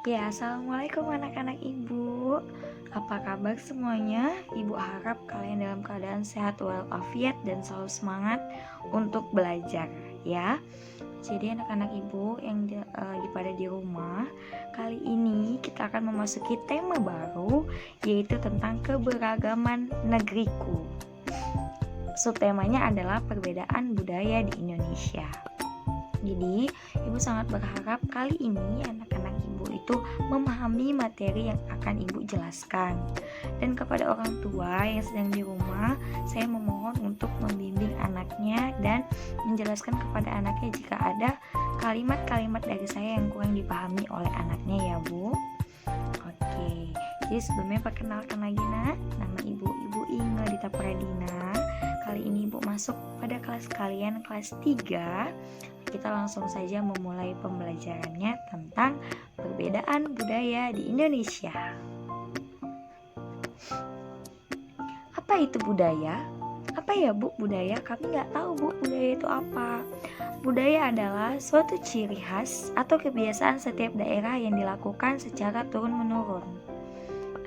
Ya, assalamualaikum anak-anak ibu. Apa kabar semuanya? Ibu harap kalian dalam keadaan sehat walafiat dan selalu semangat untuk belajar ya. Jadi anak-anak ibu yang lagi pada di rumah, kali ini kita akan memasuki tema baru, yaitu tentang keberagaman negeriku. Subtemanya adalah perbedaan budaya di Indonesia. Jadi, ibu sangat berharap kali ini anak-anak ibu itu memahami materi yang akan ibu jelaskan. Dan kepada orang tua yang sedang di rumah, saya memohon untuk membimbing anaknya dan menjelaskan kepada anaknya jika ada kalimat-kalimat dari saya yang kurang dipahami oleh anaknya ya Bu. Oke, jadi sebelumnya perkenalkan lagi nak, nama ibu Inge Dita Pradina. Kali ini ibu masuk pada kelas kalian kelas 3. Kita langsung saja memulai pembelajarannya tentang perbedaan budaya di Indonesia. Apa itu budaya? Apa ya Bu budaya? Kami nggak tahu Bu budaya itu apa. Budaya adalah suatu ciri khas atau kebiasaan setiap daerah yang dilakukan secara turun-menurun.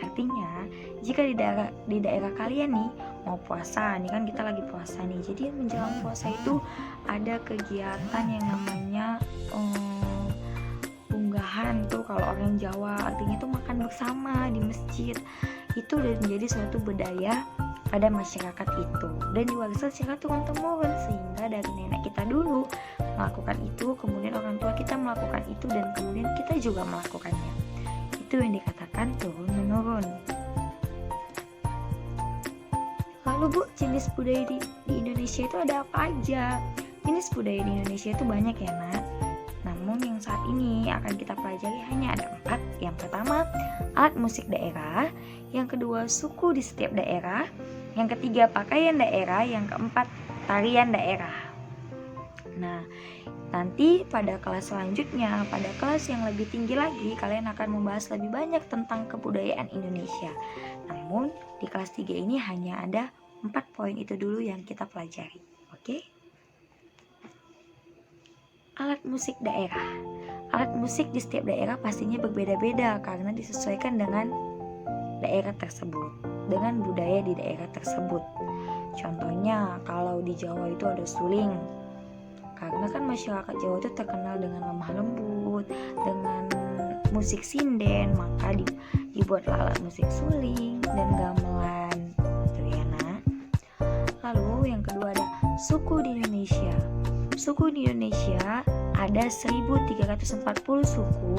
Artinya, jika di daerah kalian nih mau puasa, nih kan kita lagi puasa nih. Jadi menjelang puasa itu ada kegiatan yang namanya unggahan tuh kalau orang Jawa, artinya itu makan bersama di masjid. Itu udah menjadi suatu budaya pada masyarakat itu dan diwariskan secara turun-temurun, sehingga dari nenek kita dulu melakukan itu, kemudian orang tua kita melakukan itu, dan kemudian kita juga melakukannya. Itu yang dikatakan turun-menurun. Lalu Bu, jenis budaya di Indonesia itu ada apa aja? Jenis budaya di Indonesia itu banyak ya nak. Namun yang saat ini akan kita pelajari hanya ada 4. Yang pertama, alat musik daerah. Yang kedua, suku di setiap daerah. Yang ketiga, pakaian daerah. Yang keempat, tarian daerah. Nah, nanti pada kelas selanjutnya, pada kelas yang lebih tinggi lagi, kalian akan membahas lebih banyak tentang kebudayaan Indonesia. Namun di kelas 3 ini hanya ada 4 poin itu dulu yang kita pelajari. Oke? Alat musik daerah. Alat musik di setiap daerah pastinya berbeda-beda karena disesuaikan dengan daerah tersebut, dengan budaya di daerah tersebut. Contohnya kalau di Jawa itu ada suling, karena kan masyarakat Jawa itu terkenal dengan lemah lembut, dengan musik sinden, maka dibuatlah alat musik suling dan gamelan, gitu ya nak. Lalu yang kedua ada suku di Indonesia. Suku di Indonesia ada 1340 suku,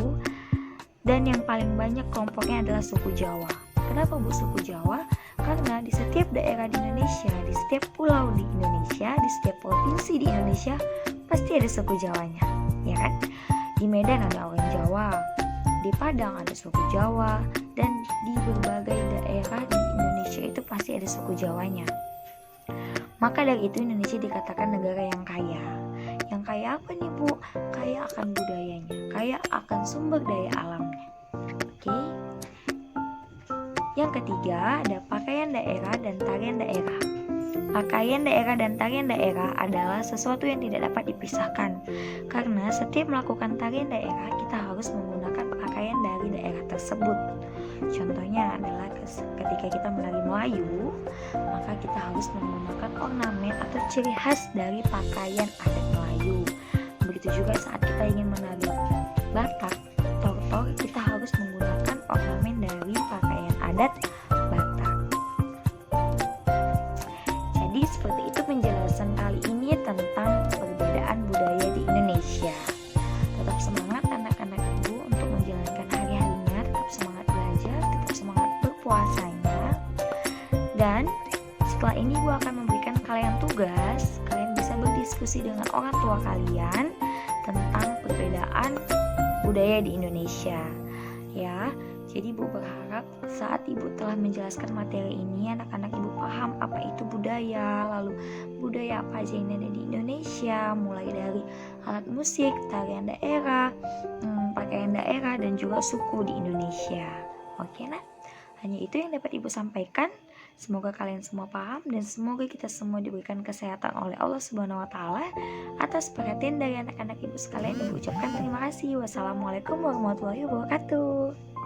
dan yang paling banyak kelompoknya adalah suku Jawa. Kenapa Bu suku Jawa? Karena di setiap daerah di Indonesia, di setiap pulau di Indonesia, di setiap provinsi di Indonesia pasti ada suku Jawanya, ya kan? Di Medan ada orang Jawa, di Padang ada suku Jawa, dan di berbagai daerah di Indonesia itu pasti ada suku Jawanya. Maka dari itu Indonesia dikatakan negara yang kaya. Yang kaya apa nih Bu? Kaya akan budayanya, kaya akan sumber daya alamnya. Oke. Yang ketiga ada pakaian daerah dan tarian daerah. Pakaian daerah dan tarian daerah adalah sesuatu yang tidak dapat dipisahkan. Karena setiap melakukan tarian daerah, kita harus menggunakan pakaian dari daerah tersebut. Contohnya adalah ketika kita menari Melayu, maka kita harus menggunakan ornamen atau ciri khas dari pakaian adat Melayu. Begitu juga saat kita ingin menari Batak, tortor, kita harus menggunakan ornamen dari pakaian adat Batak. Jadi seperti itu penjelasan kali ini tentang perbedaan budaya di Indonesia. Tetap semangat anak-anak ibu untuk menjalankan hari-harinya, tetap semangat belajar, tetap semangat berpuasanya. Dan setelah ini ibu akan memberikan kalian tugas, kalian bisa berdiskusi dengan orang tua kalian tentang perbedaan budaya di Indonesia. Ya, jadi ibu berharap saat ibu telah menjelaskan materi ini, anak-anak ibu paham apa itu budaya, lalu budaya apa aja yang ada di Indonesia, mulai dari alat musik, tarian daerah, pakaian daerah, dan juga suku di Indonesia. Oke nak, hanya itu yang dapat ibu sampaikan. Semoga kalian semua paham dan semoga kita semua diberikan kesehatan oleh Allah Subhanahu wa taala. Atas perhatian dari anak-anak ibu sekalian, ibu ucapkan terima kasih. Wassalamualaikum warahmatullahi wabarakatuh.